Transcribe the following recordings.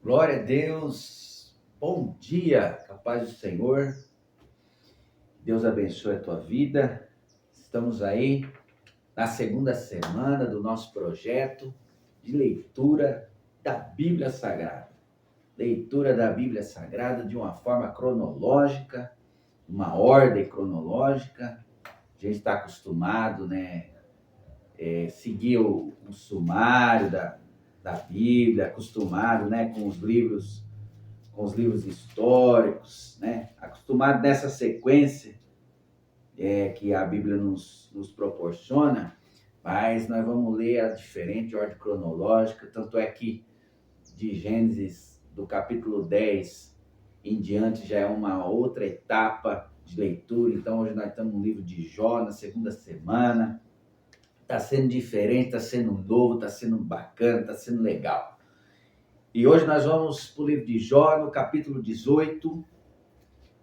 Glória a Deus, bom dia, capaz do Senhor, Deus abençoe a tua vida. Estamos aí na segunda semana do nosso projeto de leitura da Bíblia Sagrada. Leitura da Bíblia Sagrada de uma forma cronológica, uma ordem cronológica. A gente está acostumado, né, seguir o sumário da Bíblia, acostumado, né, com os livros históricos, né? Acostumado nessa sequência que a Bíblia nos proporciona, mas nós vamos ler a diferente ordem cronológica, tanto é que de Gênesis, do capítulo 10 em diante, já é uma outra etapa de leitura. Então hoje nós estamos no livro de Jó, na segunda semana. Está sendo diferente, está sendo novo, está sendo bacana, está sendo legal. E hoje nós vamos para o livro de Jó, no capítulo 18.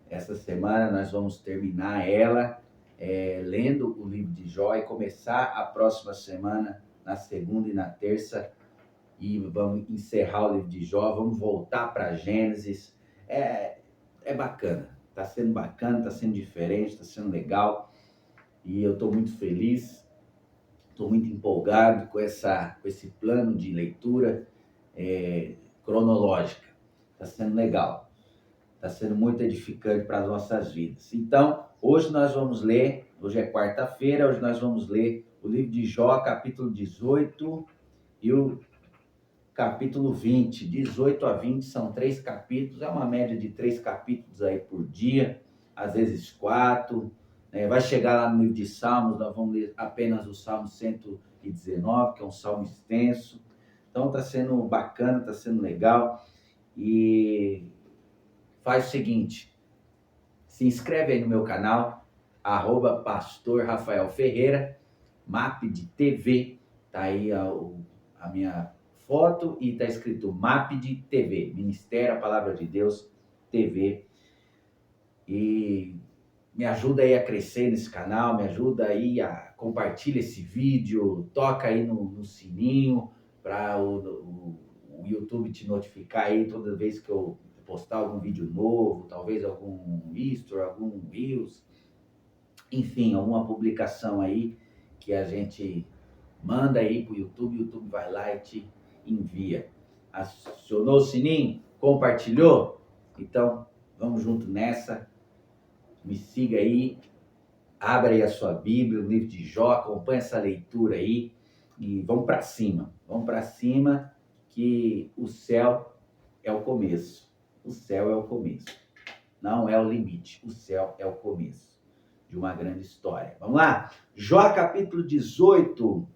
Essa semana nós vamos terminar ela lendo o livro de Jó e começar a próxima semana, na segunda e na terça, e vamos encerrar o livro de Jó, vamos voltar para Gênesis. É bacana, está sendo bacana, está sendo diferente, está sendo legal, e eu estou muito feliz, estou muito empolgado com esse plano de leitura cronológica. Está sendo legal. Está sendo muito edificante para as nossas vidas. Então, hoje nós vamos ler, hoje é quarta-feira, hoje nós vamos ler o livro de Jó, capítulo 18 e o capítulo 20. 18 a 20 são 3 capítulos, é uma média de 3 capítulos aí por dia, às vezes 4. Vai chegar lá no livro de Salmos, nós vamos ler apenas o Salmo 119, que é um salmo extenso. Então, está sendo bacana, está sendo legal. E faz o seguinte, se inscreve aí no meu canal, @pastor Rafael Ferreira, MAPD TV, tá aí a minha foto e tá escrito MAPD TV, Ministério a Palavra de Deus TV. E me ajuda aí a crescer nesse canal, me ajuda aí a compartilhar esse vídeo, toca aí no sininho para o YouTube te notificar aí toda vez que eu postar algum vídeo novo, talvez algum history, algum reels, enfim, alguma publicação aí que a gente manda aí pro YouTube, o YouTube vai lá e te envia. Acionou o sininho? Compartilhou? Então, vamos junto nessa. Me siga aí, abra aí a sua Bíblia, o livro de Jó, acompanha essa leitura aí e vamos para cima. Vamos para cima que o céu é o começo. O céu é o começo. Não é o limite. O céu é o começo de uma grande história. Vamos lá? Jó capítulo 18.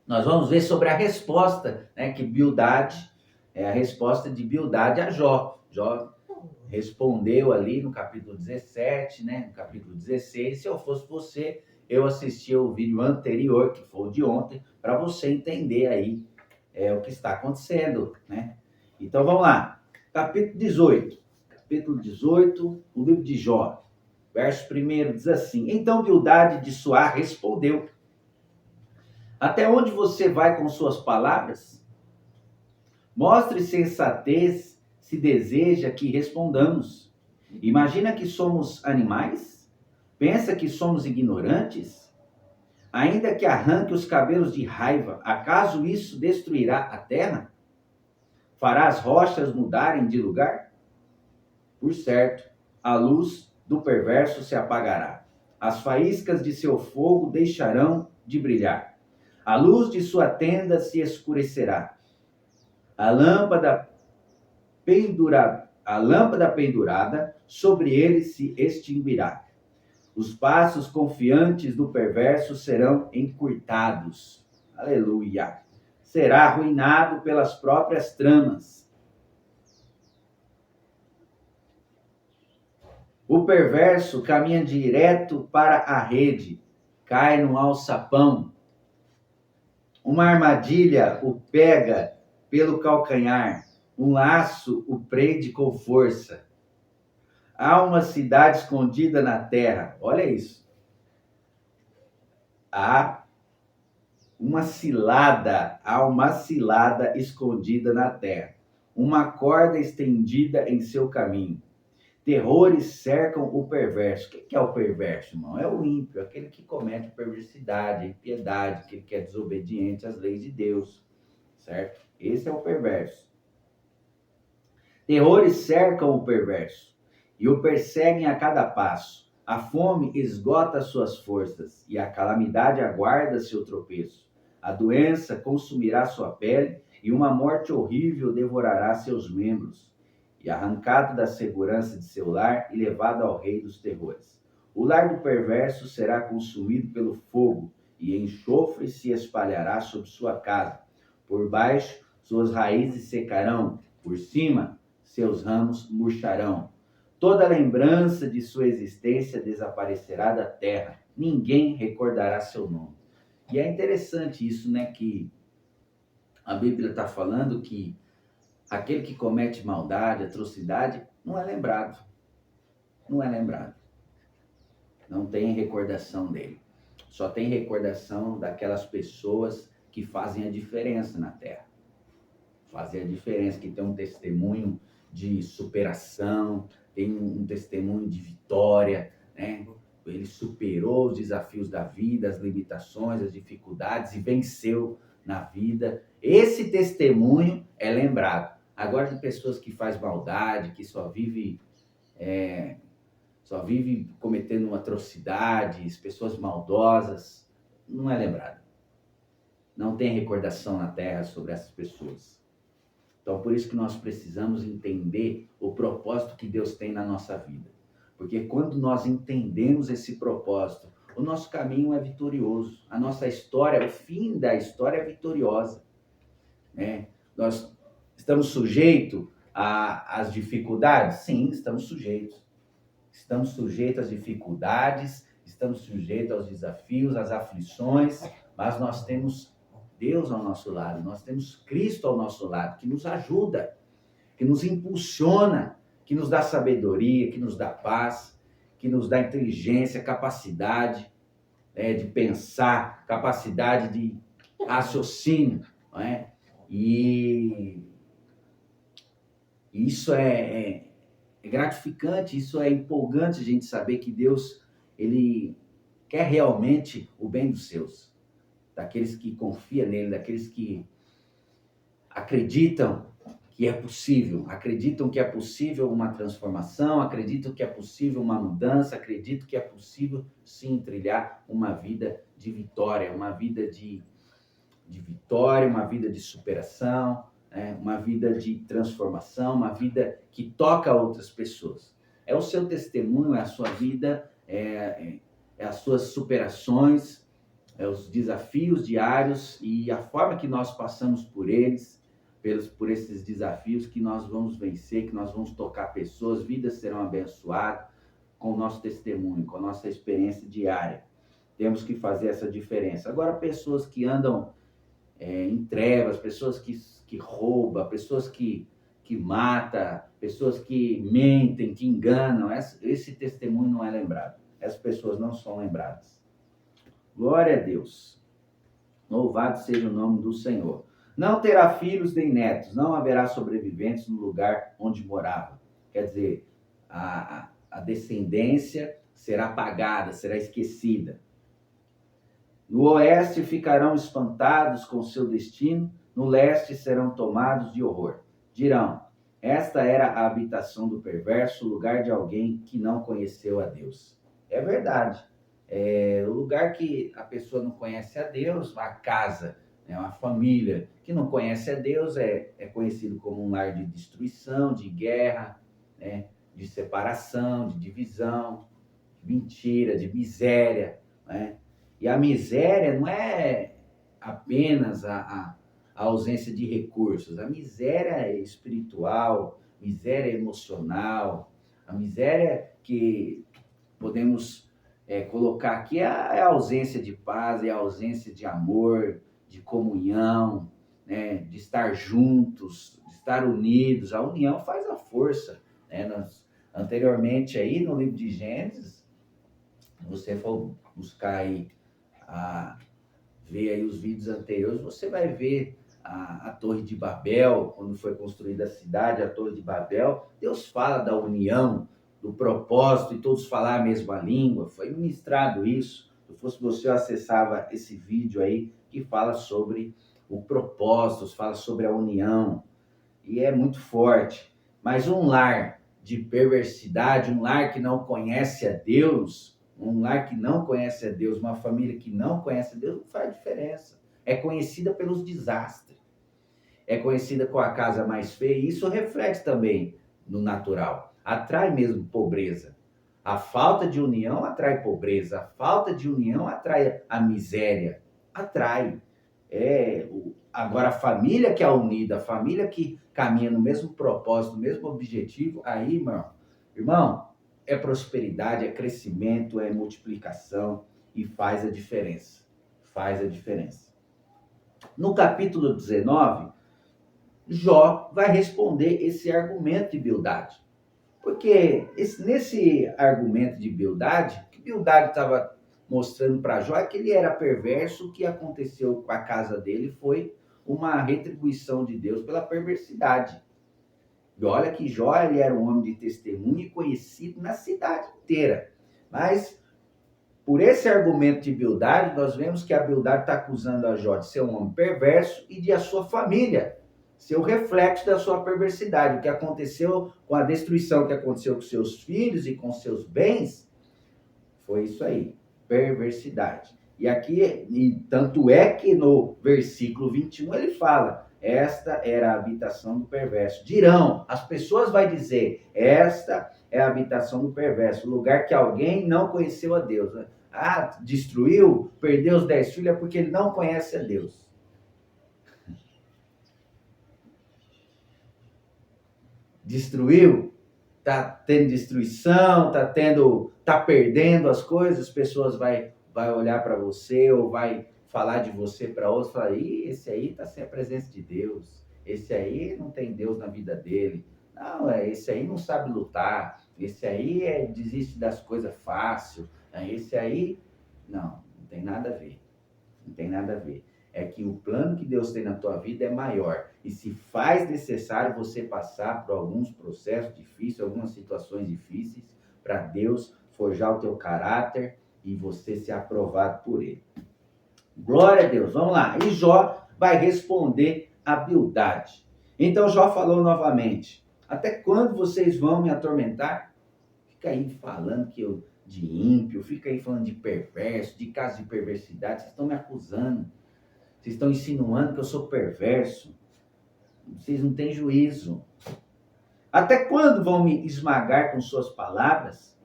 Nós vamos ver sobre a resposta, né, que Bildade, a resposta de Bildade a Jó. Jó respondeu ali no capítulo 17, né, no capítulo 16. Se eu fosse você, eu assistia o vídeo anterior, que foi o de ontem, para você entender aí o que está acontecendo, né? Então vamos lá. Capítulo 18. Capítulo 18, o livro de Jó. Verso 1 diz assim: Então Bildade de Suar respondeu: Até onde você vai com suas palavras? Mostre sensatez se deseja que respondamos. Imagina que somos animais? Pensa que somos ignorantes? Ainda que arranque os cabelos de raiva, acaso isso destruirá a terra? Fará as rochas mudarem de lugar? Por certo, a luz do perverso se apagará. As faíscas de seu fogo deixarão de brilhar. A luz de sua tenda se escurecerá. A lâmpada pendurada sobre ele se extinguirá. Os passos confiantes do perverso serão encurtados. Aleluia! Será arruinado pelas próprias tramas. O perverso caminha direto para a rede, cai no alçapão. Uma armadilha o pega pelo calcanhar, um laço o prende com força. Há uma cidade escondida na terra, olha isso. Há uma cilada escondida na terra. uma corda estendida em seu caminho. Terrores cercam o perverso. O que é o perverso, irmão? É o ímpio, aquele que comete perversidade, impiedade, aquele que é desobediente às leis de Deus, certo? Esse é o perverso. Terrores cercam o perverso e o perseguem a cada passo. A fome esgota suas forças e a calamidade aguarda seu tropeço. A doença consumirá sua pele e uma morte horrível devorará seus membros. E arrancado da segurança de seu lar e levado ao rei dos terrores. O lar do perverso será consumido pelo fogo e enxofre se espalhará sobre sua casa. Por baixo, suas raízes secarão, por cima, seus ramos murcharão. Toda lembrança de sua existência desaparecerá da terra. Ninguém recordará seu nome. E é interessante isso, né? Que a Bíblia está falando que aquele que comete maldade, atrocidade, não é lembrado. Não é lembrado. Não tem recordação dele. Só tem recordação daquelas pessoas que fazem a diferença na terra. Fazem a diferença, que tem um testemunho de superação, tem um testemunho de vitória, né? Ele superou os desafios da vida, as limitações, as dificuldades e venceu na vida. Esse testemunho é lembrado. Agora, de pessoas que fazem maldade, que só vive cometendo atrocidades, pessoas maldosas, não é lembrado. Não tem recordação na terra sobre essas pessoas. Então, por isso que nós precisamos entender o propósito que Deus tem na nossa vida. Porque quando nós entendemos esse propósito, o nosso caminho é vitorioso. A nossa história, o fim da história é vitoriosa, né? Nós estamos sujeitos às dificuldades? Sim, estamos sujeitos. Estamos sujeitos às dificuldades, estamos sujeitos aos desafios, às aflições, mas nós temos Deus ao nosso lado, nós temos Cristo ao nosso lado, que nos ajuda, que nos impulsiona, que nos dá sabedoria, que nos dá paz, que nos dá inteligência, capacidade, de pensar, capacidade de raciocínio, não é? E isso é gratificante, isso é empolgante a gente saber que Deus, ele quer realmente o bem dos seus, daqueles que confiam nele, daqueles que acreditam que é possível, acreditam que é possível uma transformação, acreditam que é possível uma mudança, acreditam que é possível sim trilhar uma vida de vitória, uma vida de vitória, uma vida de superação, uma vida de transformação, uma vida que toca outras pessoas. É o seu testemunho, é a sua vida, é as suas superações, os desafios diários e a forma que nós passamos por eles, por esses desafios que nós vamos vencer, que nós vamos tocar pessoas, vidas serão abençoadas com o nosso testemunho, com a nossa experiência diária. Temos que fazer essa diferença. Agora, pessoas que andam em trevas, pessoas que roubam, pessoas que matam, pessoas que mentem, que enganam, esse testemunho não é lembrado. Essas pessoas não são lembradas. Glória a Deus. Louvado seja o nome do Senhor. Não terá filhos nem netos, não haverá sobreviventes no lugar onde morava. Quer dizer, a descendência será apagada, será esquecida. No oeste ficarão espantados com seu destino, no leste serão tomados de horror. Dirão, esta era a habitação do perverso, o lugar de alguém que não conheceu a Deus. É verdade. O lugar que a pessoa não conhece a Deus, a casa, uma família que não conhece a Deus é conhecido como um lar de destruição, de guerra, de separação, de divisão, de mentira, de miséria, E a miséria não é apenas a ausência de recursos, a miséria espiritual, miséria emocional, a miséria que podemos colocar aqui é a ausência de paz, é a ausência de amor, de comunhão, de estar juntos, de estar unidos. A união faz a força. Anteriormente, aí no livro de Gênesis, você for buscar aí, ver aí os vídeos anteriores, você vai ver a Torre de Babel, quando foi construída a cidade, a Torre de Babel, Deus fala da união, do propósito, e todos falar a mesma língua. Foi ministrado isso. Se fosse você, eu acessava esse vídeo aí que fala sobre o propósito, fala sobre a união, e é muito forte. Mas um lar de perversidade, um lar que não conhece a Deus, um lar que não conhece a Deus, uma família que não conhece a Deus, não faz diferença. É conhecida pelos desastres, é conhecida com a casa mais feia, e isso reflete também no natural. Atrai mesmo pobreza. A falta de união atrai pobreza, a falta de união atrai a miséria. Atrai. Agora, a família que é unida, a família que caminha no mesmo propósito, no mesmo objetivo, aí, irmão, é prosperidade, é crescimento, é multiplicação e faz a diferença. Faz a diferença. No capítulo 19, Jó vai responder esse argumento de Bildade. Porque nesse argumento de Bildade, o que Bildade estava mostrando para Jó é que ele era perverso, o que aconteceu com a casa dele foi uma retribuição de Deus pela perversidade. E olha que Jó ele era um homem de testemunho e conhecido na cidade inteira. Mas, por esse argumento de Bildade, nós vemos que a Bildade está acusando a Jó de ser um homem perverso e de a sua família ser o reflexo da sua perversidade. O que aconteceu com a destruição que aconteceu com seus filhos e com seus bens, foi isso aí, perversidade. E aqui, tanto é que no versículo 21 ele fala, esta era a habitação do perverso. Dirão, as pessoas vão dizer, esta é a habitação do perverso, o lugar que alguém não conheceu a Deus. Ah, destruiu, perdeu os 10 filhos, é porque ele não conhece a Deus. Destruiu, tá tendo destruição, tá perdendo as coisas, as pessoas vai olhar para você ou vai falar de você para outros, falar, esse aí tá sem a presença de Deus, esse aí não tem Deus na vida dele, não, esse aí não sabe lutar, esse aí desiste das coisas fácil, esse aí, não tem nada a ver, não tem nada a ver. É que o plano que Deus tem na tua vida é maior. E se faz necessário você passar por alguns processos difíceis, algumas situações difíceis, para Deus forjar o teu caráter e você ser aprovado por Ele. Glória a Deus. Vamos lá. E Jó vai responder a Bildade. Então Jó falou novamente, até quando vocês vão me atormentar? Fica aí falando que eu de ímpio, fica aí falando de perverso, de caso de perversidade, vocês estão me acusando. Vocês estão insinuando que eu sou perverso. Vocês não têm juízo. Até quando vão me esmagar com suas palavras?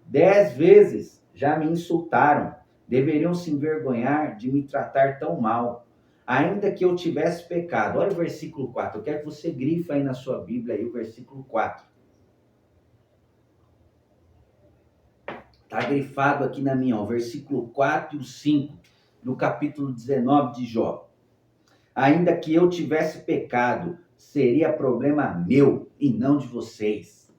10 vezes já me insultaram. Deveriam se envergonhar de me tratar tão mal. Ainda que eu tivesse pecado. Olha o versículo 4. Eu quero que você grife aí na sua Bíblia aí o versículo 4. Está grifado aqui na minha, ó, versículo 4 e o 5. No capítulo 19 de Jó. Ainda que eu tivesse pecado, seria problema meu e não de vocês.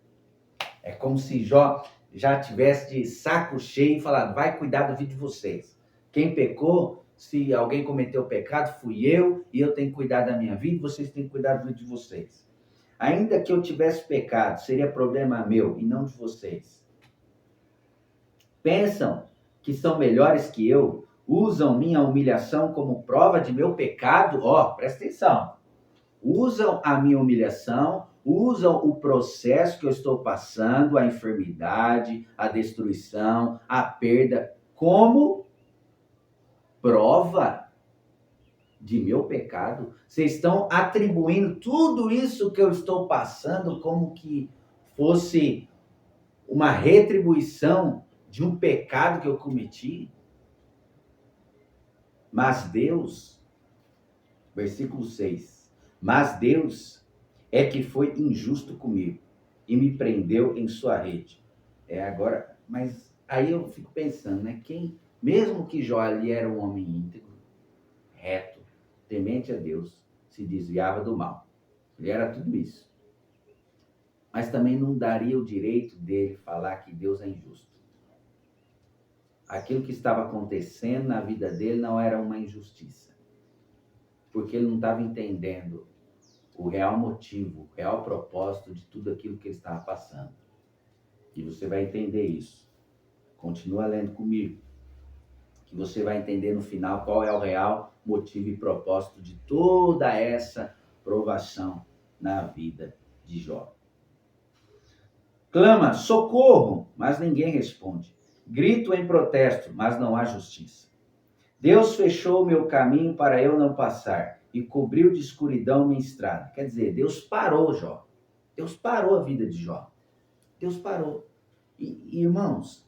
É como se Jó já tivesse de saco cheio e falado, vai cuidar da vida de vocês. Quem pecou, se alguém cometeu pecado, fui eu, e eu tenho que cuidar da minha vida, e vocês têm que cuidar da vida de vocês. Ainda que eu tivesse pecado, seria problema meu e não de vocês. Pensam que são melhores que eu, usam minha humilhação como prova de meu pecado. Presta atenção. Usam a minha humilhação, usam o processo que eu estou passando, a enfermidade, a destruição, a perda, como prova de meu pecado. Vocês estão atribuindo tudo isso que eu estou passando como que fosse uma retribuição de um pecado que eu cometi. Mas Deus, versículo 6, mas Deus é que foi injusto comigo e me prendeu em sua rede. Agora, mas aí eu fico pensando, né? Mesmo que Jó ali era um homem íntegro, reto, temente a Deus, se desviava do mal. Ele era tudo isso. Mas também não daria o direito dele falar que Deus é injusto. Aquilo que estava acontecendo na vida dele não era uma injustiça. porque ele não estava entendendo o real motivo, o real propósito de tudo aquilo que ele estava passando. E você vai entender isso. Continua lendo comigo, que você vai entender no final qual é o real motivo e propósito de toda essa provação na vida de Jó. Clama, socorro, mas ninguém responde. Grito em protesto, mas não há justiça. Deus fechou o meu caminho para eu não passar e cobriu de escuridão minha estrada. Quer dizer, Deus parou Jó. Deus parou a vida de Jó. Deus parou. E irmãos,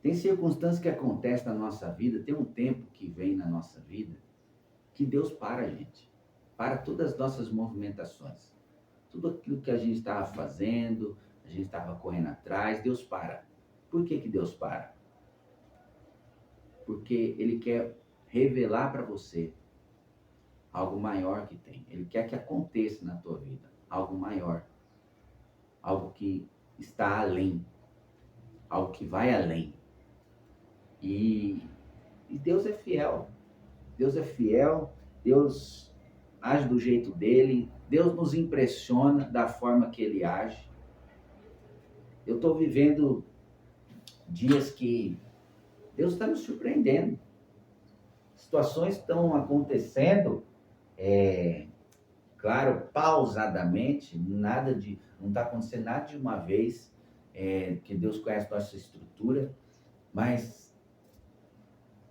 tem circunstâncias que acontecem na nossa vida, tem um tempo que vem na nossa vida que Deus para a gente. Para todas as nossas movimentações. Tudo aquilo que a gente estava fazendo, a gente estava correndo atrás, Deus para. Por que Deus para? Porque Ele quer revelar para você algo maior que tem. Ele quer que aconteça na tua vida algo maior. Algo que está além. Algo que vai além. E Deus é fiel. Deus é fiel. Deus age do jeito dele. Deus nos impressiona da forma que ele age. Eu estou vivendo dias que Deus está me surpreendendo. Situações estão acontecendo, claro, pausadamente, não está acontecendo nada de uma vez, que Deus conhece nossa estrutura, mas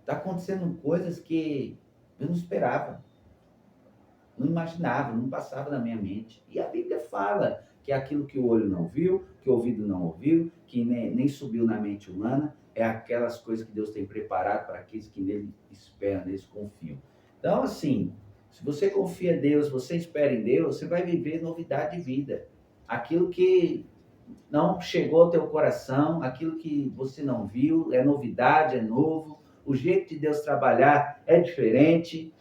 está acontecendo coisas que eu não esperava, não imaginava, não passava na minha mente. E a Bíblia fala que aquilo que o olho não viu, que o ouvido não ouviu, que nem subiu na mente humana, é aquelas coisas que Deus tem preparado para aqueles que nele esperam, neles confiam. Então, assim, se você confia em Deus, você espera em Deus, você vai viver novidade de vida. Aquilo que não chegou ao teu coração, aquilo que você não viu, é novidade, é novo. O jeito de Deus trabalhar é diferente.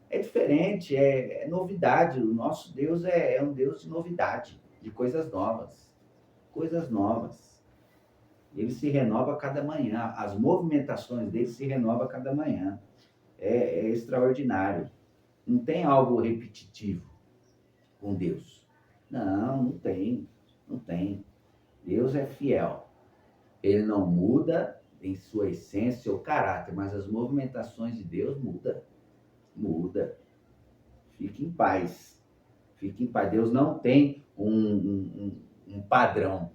É novidade. O nosso Deus é um Deus de novidade, de coisas novas. Coisas novas. Ele se renova a cada manhã. As movimentações dele se renovam a cada manhã. É extraordinário. Não tem algo repetitivo com Deus. Não tem. Não tem. Deus é fiel. Ele não muda em sua essência ou caráter, mas as movimentações de Deus mudam. Muda. Fique em paz. Fique em paz. Deus não tem um padrão.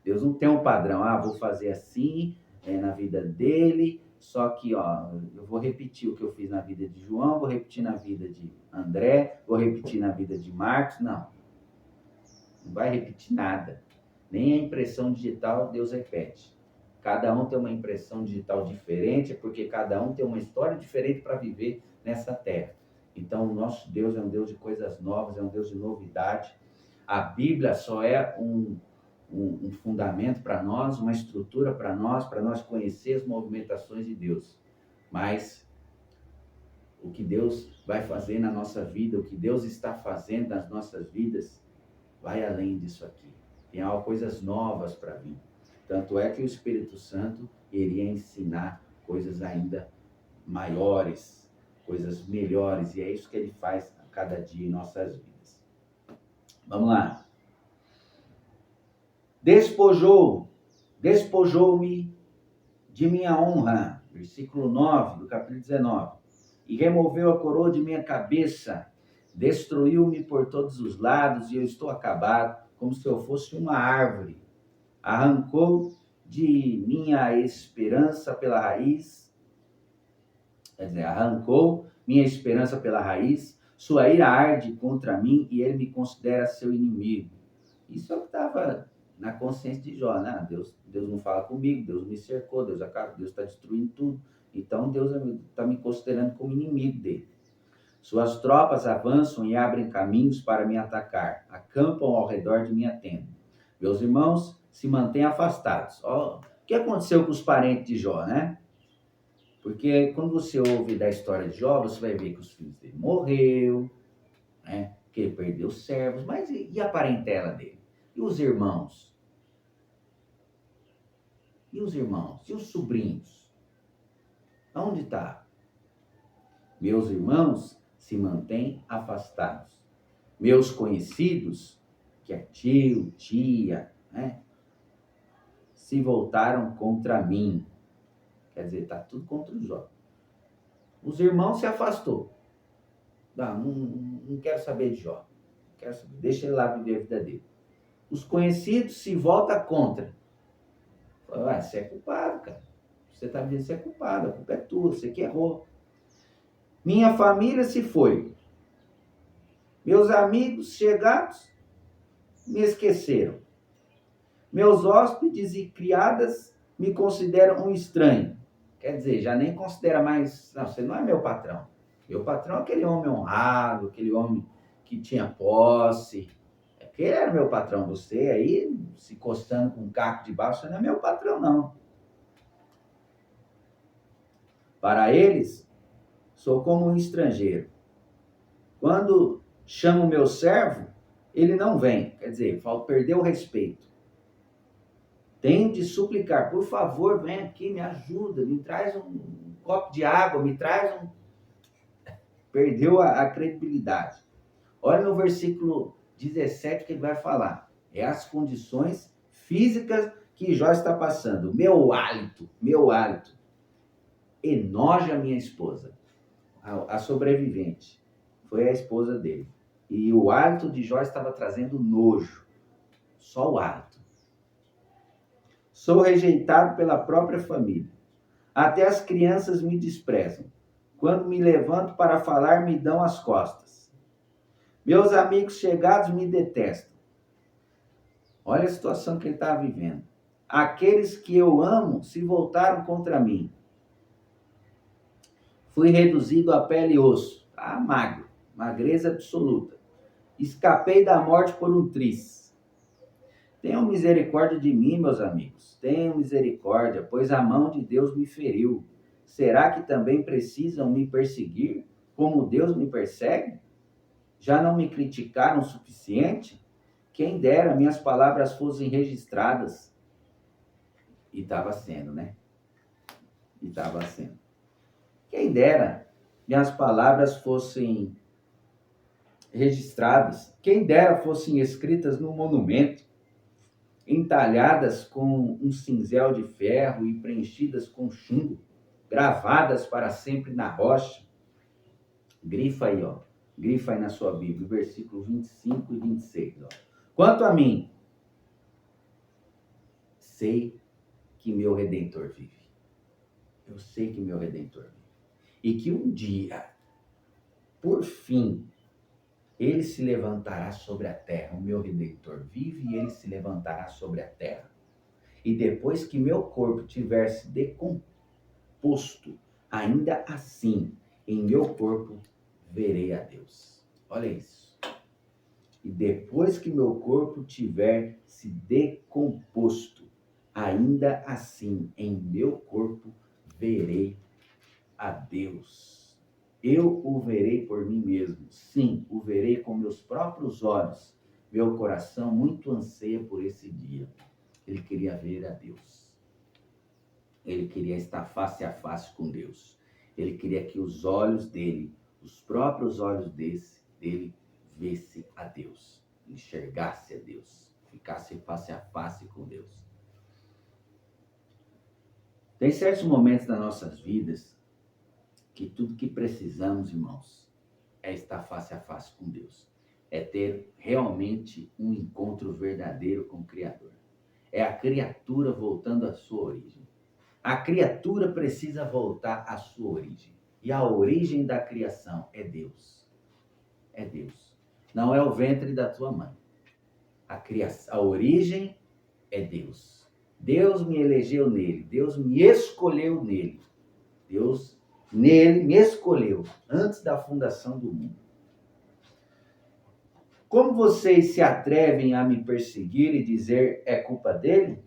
Deus não tem um padrão. Vou fazer assim na vida dele, só que eu vou repetir o que eu fiz na vida de João, vou repetir na vida de André, vou repetir na vida de Marcos. Não. Não vai repetir nada. Nem a impressão digital Deus repete. Cada um tem uma impressão digital diferente, porque cada um tem uma história diferente para viver nessa terra. Então, o nosso Deus é um Deus de coisas novas, é um Deus de novidade. A Bíblia só é um fundamento para nós, uma estrutura para nós conhecer as movimentações de Deus. Mas o que Deus vai fazer na nossa vida, o que Deus está fazendo nas nossas vidas, vai além disso aqui. Tem coisas novas para vir. Tanto é que o Espírito Santo iria ensinar coisas ainda maiores, coisas melhores, e é isso que ele faz a cada dia em nossas vidas. Vamos lá. Despojou-me de minha honra, versículo 9 do capítulo 19, e removeu a coroa de minha cabeça, destruiu-me por todos os lados, e eu estou acabado, como se eu fosse uma árvore. Arrancou de minha esperança pela raiz, arrancou minha esperança pela raiz, sua ira arde contra mim e ele me considera seu inimigo. Isso é o que estava na consciência de Jó, né? Deus não fala comigo, Deus me cercou, Deus está destruindo tudo. Então Deus está me considerando como inimigo dele. Suas tropas avançam e abrem caminhos para me atacar, acampam ao redor de minha tenda. Meus irmãos se mantêm afastados. O que aconteceu com os parentes de Jó, né? Porque quando você ouve da história de Jó, você vai ver que os filhos dele morreu, né? Que ele perdeu os servos, mas e a parentela dele? E os irmãos? E os irmãos? E os sobrinhos? Onde está? Meus irmãos se mantêm afastados. Meus conhecidos, que é tio, tia, né, se voltaram contra mim. Quer dizer, está tudo contra o Jó. Os irmãos se afastou. Não quero saber de Jó. Quero saber, deixa ele lá viver a vida dele. Os conhecidos se voltam contra. Fala, você é culpado, cara. Você está dizendo que você é culpado, a culpa é tua, você que errou. Minha família se foi. Meus amigos chegados me esqueceram. Meus hóspedes e criadas me consideram um estranho. Quer dizer, já nem considera mais... Não, você não é meu patrão. Meu patrão é aquele homem honrado, aquele homem que tinha posse. Aquele era meu patrão. Você aí, se encostando com um caco de baixo, você não é meu patrão, não. Para eles, sou como um estrangeiro. Quando chamo meu servo, ele não vem. Quer dizer, perdeu o respeito. Tenho de suplicar, por favor, vem aqui, me ajuda, me traz um copo de água, me traz um... Perdeu a credibilidade. Olha no versículo 17 que ele vai falar. É as condições físicas que Jó está passando. Meu hálito, enoja minha esposa. A sobrevivente foi a esposa dele. E o hálito de Jó estava trazendo nojo. Só o hálito. Sou rejeitado pela própria família. Até as crianças me desprezam. Quando me levanto para falar, me dão as costas. Meus amigos chegados me detestam. Olha a situação que ele está vivendo. Aqueles que eu amo se voltaram contra mim. Fui reduzido a pele e osso. Magro. Magreza absoluta. Escapei da morte por um triz. Tenham misericórdia de mim, meus amigos. Tenham misericórdia, pois a mão de Deus me feriu. Será que também precisam me perseguir, como Deus me persegue? Já não me criticaram o suficiente? Quem dera minhas palavras fossem registradas. E estava sendo, né? E estava sendo. Quem dera minhas palavras fossem registradas. Quem dera fossem escritas num monumento, entalhadas com um cinzel de ferro e preenchidas com chumbo, gravadas para sempre na rocha. Grifa aí, ó. Grifa aí na sua Bíblia, versículo 25 e 26. Ó. Quanto a mim, sei que meu Redentor vive. Eu sei que meu Redentor vive. E que um dia, por fim, ele se levantará sobre a terra. O meu Redentor vive e ele se levantará sobre a terra. E depois que meu corpo tiver se decomposto, ainda assim, em meu corpo, verei a Deus. Olha isso. E depois que meu corpo tiver se decomposto, ainda assim, em meu corpo, verei a Deus. Eu o verei por mim mesmo. Sim, o verei com meus próprios olhos. Meu coração muito anseia por esse dia. Ele queria ver a Deus. Ele queria estar face a face com Deus. Ele queria que os olhos dele, os próprios olhos dele, visse a Deus. Enxergasse a Deus. Ficasse face a face com Deus. Tem certos momentos nas nossas vidas que tudo que precisamos, irmãos, é estar face a face com Deus. É ter realmente um encontro verdadeiro com o Criador. É a criatura voltando à sua origem. A criatura precisa voltar à sua origem. E a origem da criação é Deus. É Deus. Não é o ventre da tua mãe. A origem é Deus. Deus me elegeu nele. Deus me escolheu nele. Deus nele me escolheu antes da fundação do mundo. Como vocês se atrevem a me perseguir e dizer é culpa dele?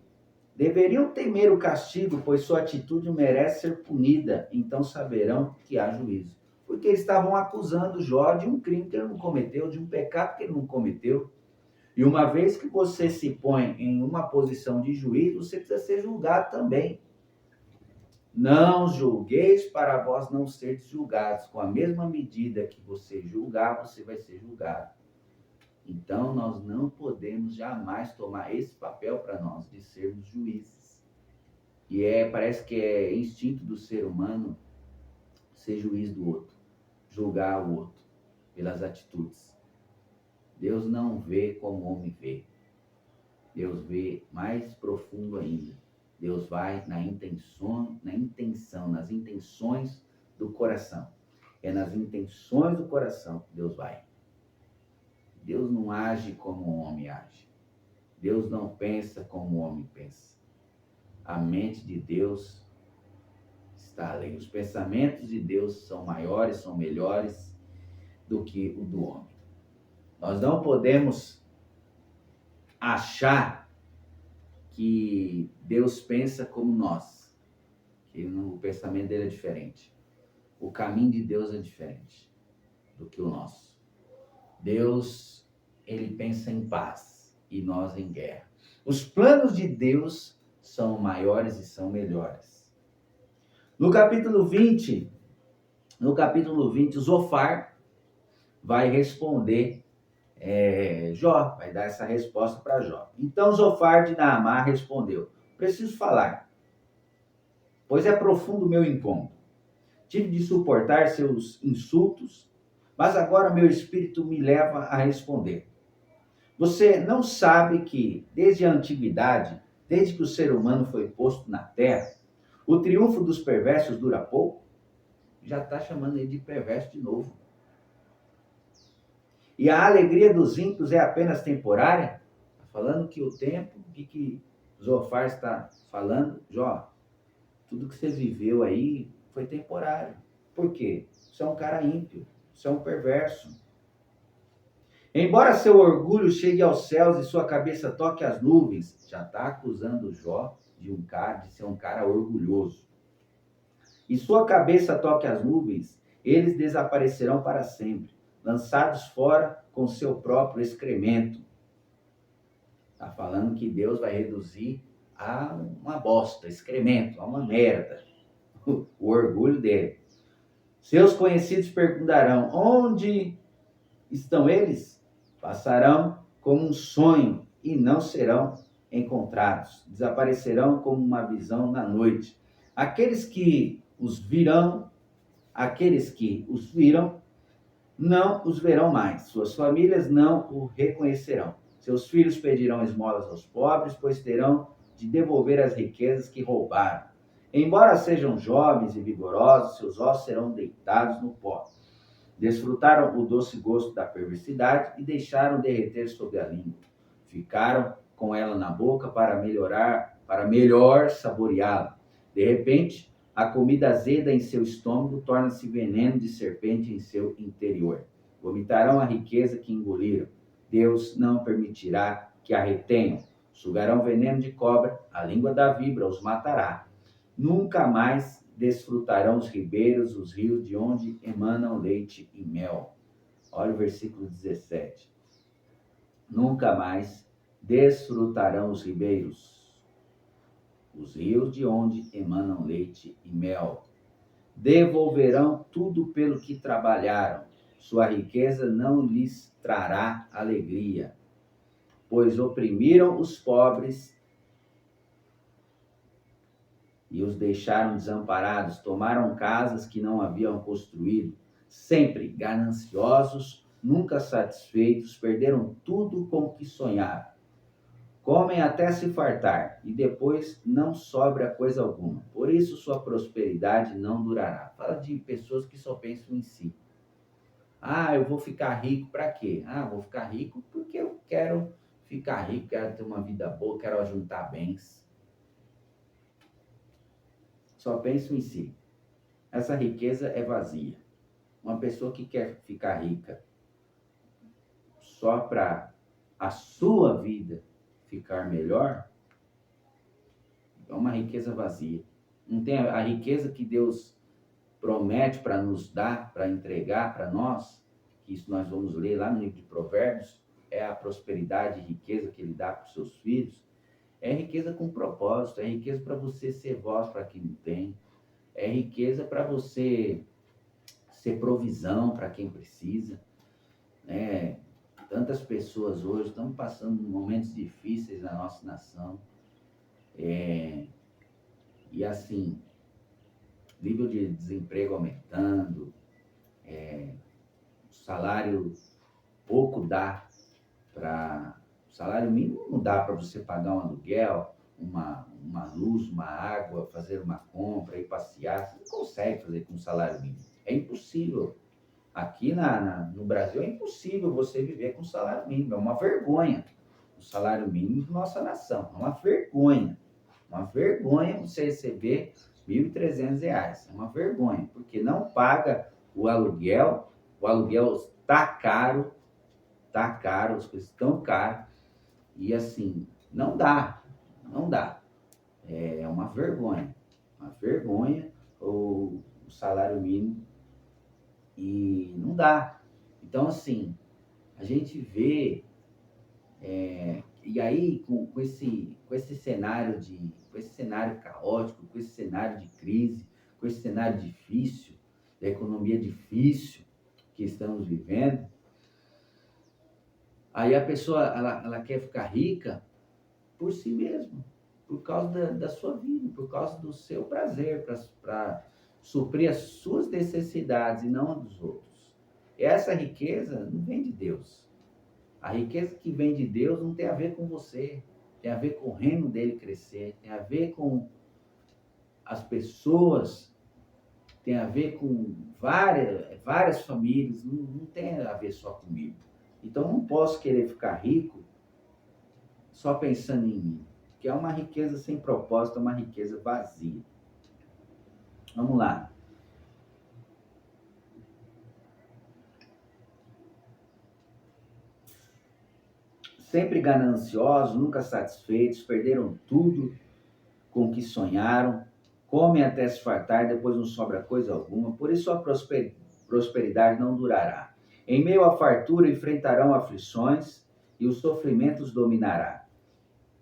Deveriam temer o castigo, pois sua atitude merece ser punida. Então saberão que há juízo. Porque eles estavam acusando Jó de um crime que ele não cometeu, de um pecado que ele não cometeu. E uma vez que você se põe em uma posição de juiz, você precisa ser julgado também. Não julgueis para vós não seres julgados. Com a mesma medida que você julgar, você vai ser julgado. Então, nós não podemos jamais tomar esse papel para nós, de sermos juízes. E parece que é instinto do ser humano ser juiz do outro, julgar o outro pelas atitudes. Deus não vê como o homem vê. Deus vê mais profundo ainda. Deus vai nas intenções do coração. É nas intenções do coração que Deus vai. Deus não age como o homem age. Deus não pensa como o homem pensa. A mente de Deus está além. Os pensamentos de Deus são maiores, são melhores do que o do homem. Nós não podemos achar que Deus pensa como nós, que o pensamento dele é diferente. O caminho de Deus é diferente do que o nosso. Deus, ele pensa em paz e nós em guerra. Os planos de Deus são maiores e são melhores. No capítulo 20, Zofar vai responder Jó, vai dar essa resposta para Jó. Então Zofar de Naamá respondeu: preciso falar, pois é profundo o meu incômodo. Tive de suportar seus insultos, mas agora meu espírito me leva a responder. Você não sabe que, desde a antiguidade, desde que o ser humano foi posto na terra, o triunfo dos perversos dura pouco? Já está chamando ele de perverso de novo. E a alegria dos ímpios é apenas temporária? Está falando que o tempo que Zofar está falando, Jó, tudo que você viveu aí foi temporário. Por quê? Você é um cara ímpio, você é um perverso. Embora seu orgulho chegue aos céus e sua cabeça toque as nuvens, já está acusando Jó de ser um cara orgulhoso. E sua cabeça toque as nuvens, eles desaparecerão para sempre, lançados fora com seu próprio excremento. Está falando que Deus vai reduzir a uma bosta, excremento, a uma merda. O orgulho dele. Seus conhecidos perguntarão: onde estão eles? Passarão como um sonho e não serão encontrados. Desaparecerão como uma visão na noite. Aqueles que os viram, não os verão mais. Suas famílias não o reconhecerão. Seus filhos pedirão esmolas aos pobres, pois terão de devolver as riquezas que roubaram. Embora sejam jovens e vigorosos, seus ossos serão deitados no pó. Desfrutaram o doce gosto da perversidade e deixaram derreter sobre a língua. Ficaram com ela na boca para melhor saboreá-la. De repente, a comida azeda em seu estômago torna-se veneno de serpente em seu interior. Vomitarão a riqueza que engoliram. Deus não permitirá que a retenham. Sugarão veneno de cobra, a língua da víbora os matará. Nunca mais desfrutarão os ribeiros, os rios de onde emanam leite e mel. Olha o versículo 17. Nunca mais desfrutarão os ribeiros, os rios de onde emanam leite e mel. Devolverão tudo pelo que trabalharam. Sua riqueza não lhes trará alegria, pois oprimiram os pobres e os deixaram desamparados, tomaram casas que não haviam construído, sempre gananciosos, nunca satisfeitos, perderam tudo com o que sonharam. Comem até se fartar, e depois não sobra coisa alguma. Por isso sua prosperidade não durará. Fala de pessoas que só pensam em si. Eu vou ficar rico para quê? Vou ficar rico porque eu quero ficar rico, quero ter uma vida boa, quero juntar bens. Só penso em si. Essa riqueza é vazia. Uma pessoa que quer ficar rica só para a sua vida ficar melhor, é uma riqueza vazia. Não tem a riqueza que Deus promete para nos dar, para entregar para nós, que isso nós vamos ler lá no livro de Provérbios, é a prosperidade e riqueza que Ele dá para os seus filhos. É riqueza com propósito, é riqueza para você ser voz para quem não tem. É riqueza para você ser provisão para quem precisa, né? Tantas pessoas hoje estão passando momentos difíceis na nossa nação. E assim, nível de desemprego aumentando, salário pouco dá para... O salário mínimo não dá para você pagar um aluguel, uma luz, uma água, fazer uma compra, ir passear. Você não consegue fazer com o salário mínimo. É impossível. Aqui no Brasil é impossível você viver com salário mínimo. É uma vergonha o salário mínimo de nossa nação. É uma vergonha. Uma vergonha você receber R$ 1.300. É uma vergonha, porque não paga o aluguel. O aluguel está caro, as coisas estão caras. E assim, não dá, não dá. É uma vergonha o salário mínimo e não dá. Então, assim, a gente vê, e aí com esse cenário com esse cenário caótico, com esse cenário de crise, com esse cenário difícil, da economia difícil que estamos vivendo, aí a pessoa ela quer ficar rica por si mesma, por causa da sua vida, por causa do seu prazer, para suprir as suas necessidades e não a dos outros. Essa riqueza não vem de Deus. A riqueza que vem de Deus não tem a ver com você, tem a ver com o reino dele crescer, tem a ver com as pessoas, tem a ver com várias famílias, não tem a ver só comigo. Então, não posso querer ficar rico só pensando em mim, que é uma riqueza sem propósito, é uma riqueza vazia. Vamos lá. Sempre gananciosos, nunca satisfeitos, perderam tudo com que sonharam, comem até se fartar, depois não sobra coisa alguma, por isso a prosperidade não durará. Em meio à fartura enfrentarão aflições e os sofrimentos dominará.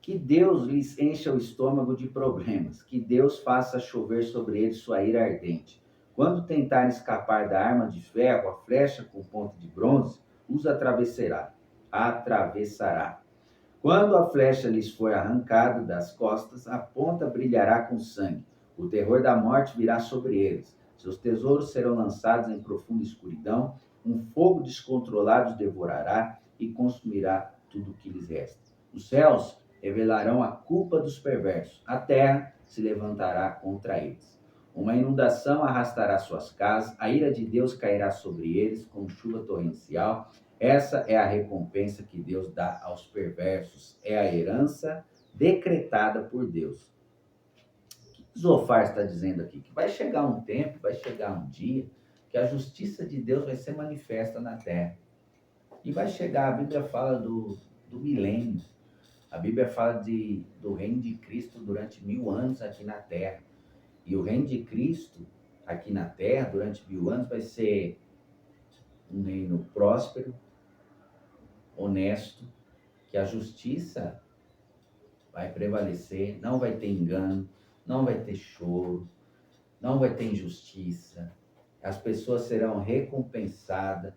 Que Deus lhes encha o estômago de problemas, que Deus faça chover sobre eles sua ira ardente. Quando tentarem escapar da arma de ferro, a flecha com ponta de bronze os atravessará. Quando a flecha lhes for arrancada das costas, a ponta brilhará com sangue. O terror da morte virá sobre eles. Seus tesouros serão lançados em profunda escuridão. Um fogo descontrolado os devorará e consumirá tudo o que lhes resta. Os céus revelarão a culpa dos perversos. A terra se levantará contra eles. Uma inundação arrastará suas casas. A ira de Deus cairá sobre eles como chuva torrencial. Essa é a recompensa que Deus dá aos perversos. É a herança decretada por Deus. O que Zofar está dizendo aqui? Que vai chegar um tempo, vai chegar um dia, que a justiça de Deus vai ser manifesta na terra. E vai chegar, a Bíblia fala do milênio. A Bíblia fala do reino de Cristo durante 1000 anos aqui na terra. E o reino de Cristo aqui na terra, durante 1000 anos, vai ser um reino próspero, honesto, que a justiça vai prevalecer, não vai ter engano, não vai ter choro, não vai ter injustiça. As pessoas serão recompensadas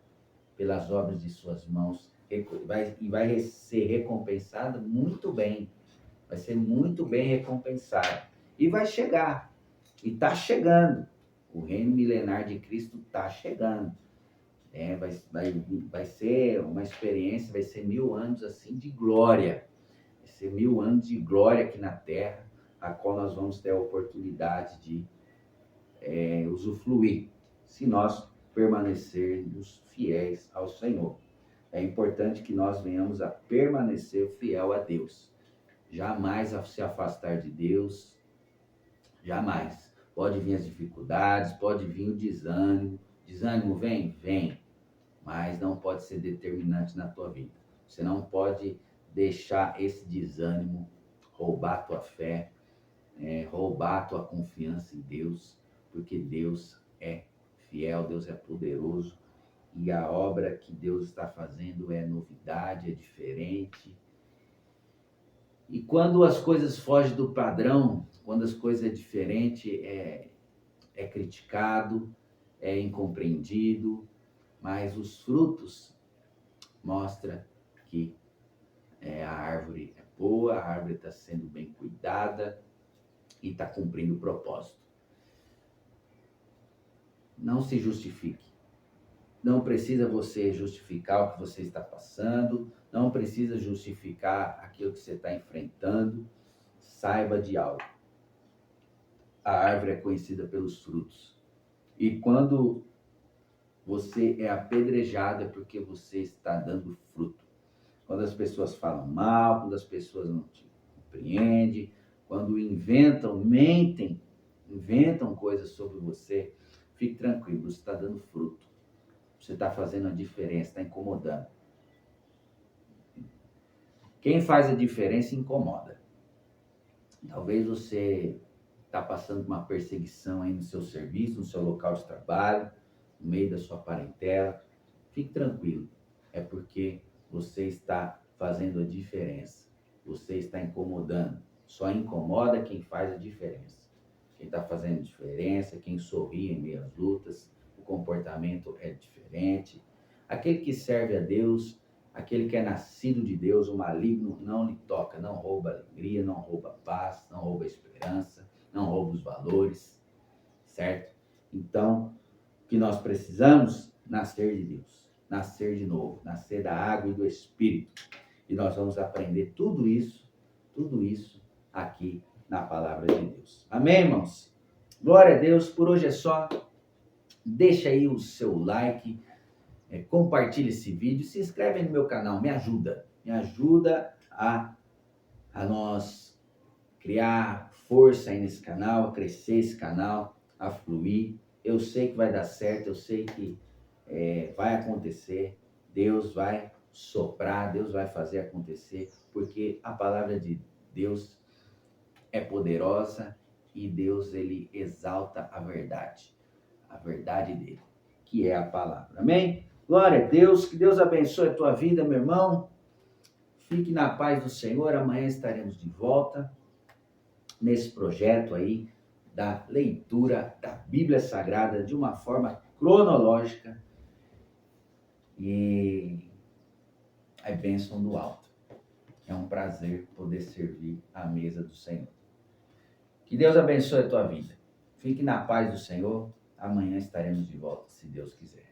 pelas obras de suas mãos e vai ser recompensada muito bem. Vai ser muito bem recompensada. E vai chegar. E está chegando. O reino milenar de Cristo está chegando. Vai ser uma experiência, vai ser 1000 anos assim de glória. Vai ser 1000 anos de glória aqui na Terra, a qual nós vamos ter a oportunidade de usufruir, se nós permanecermos fiéis ao Senhor. É importante que nós venhamos a permanecer fiel a Deus. Jamais a se afastar de Deus, jamais. Pode vir as dificuldades, pode vir o desânimo. Desânimo vem? Vem. Mas não pode ser determinante na tua vida. Você não pode deixar esse desânimo roubar a tua fé, roubar a tua confiança em Deus, porque Deus é fiel, Deus é poderoso e a obra que Deus está fazendo é novidade, é diferente. E quando as coisas fogem do padrão, quando as coisas é diferente, é criticado, é incompreendido, mas os frutos mostram que a árvore é boa, a árvore está sendo bem cuidada e está cumprindo o propósito. Não se justifique. Não precisa você justificar o que você está passando, não precisa justificar aquilo que você está enfrentando. Saiba de algo. A árvore é conhecida pelos frutos. E quando você é apedrejado é porque você está dando fruto. Quando as pessoas falam mal, quando as pessoas não te compreendem, quando mentem, inventam coisas sobre você, fique tranquilo, você está dando fruto. Você está fazendo a diferença, está incomodando. Quem faz a diferença incomoda. Talvez você está passando por uma perseguição aí no seu serviço, no seu local de trabalho, no meio da sua parentela. Fique tranquilo, é porque você está fazendo a diferença. Você está incomodando. Só incomoda quem faz a diferença. Quem está fazendo diferença, quem sorri em meio às lutas, o comportamento é diferente. Aquele que serve a Deus, aquele que é nascido de Deus, o maligno não lhe toca, não rouba alegria, não rouba paz, não rouba esperança, não rouba os valores, certo? Então, o que nós precisamos? Nascer de Deus, nascer de novo, nascer da água e do Espírito. E nós vamos aprender tudo isso aqui na palavra de Deus. Amém, irmãos? Glória a Deus, por hoje é só. Deixa aí o seu like, compartilhe esse vídeo, se inscreve no meu canal, me ajuda a nós criar força aí nesse canal, a crescer esse canal, a fluir. Eu sei que vai dar certo, eu sei que vai acontecer, Deus vai soprar, Deus vai fazer acontecer, porque a palavra de Deus é poderosa e Deus, ele exalta a verdade dele, que é a palavra. Amém? Glória a Deus, que Deus abençoe a tua vida, meu irmão. Fique na paz do Senhor, amanhã estaremos de volta nesse projeto aí da leitura da Bíblia Sagrada de uma forma cronológica e é bênção do alto. É um prazer poder servir à mesa do Senhor. Que Deus abençoe a tua vida. Fique na paz do Senhor. Amanhã estaremos de volta, se Deus quiser.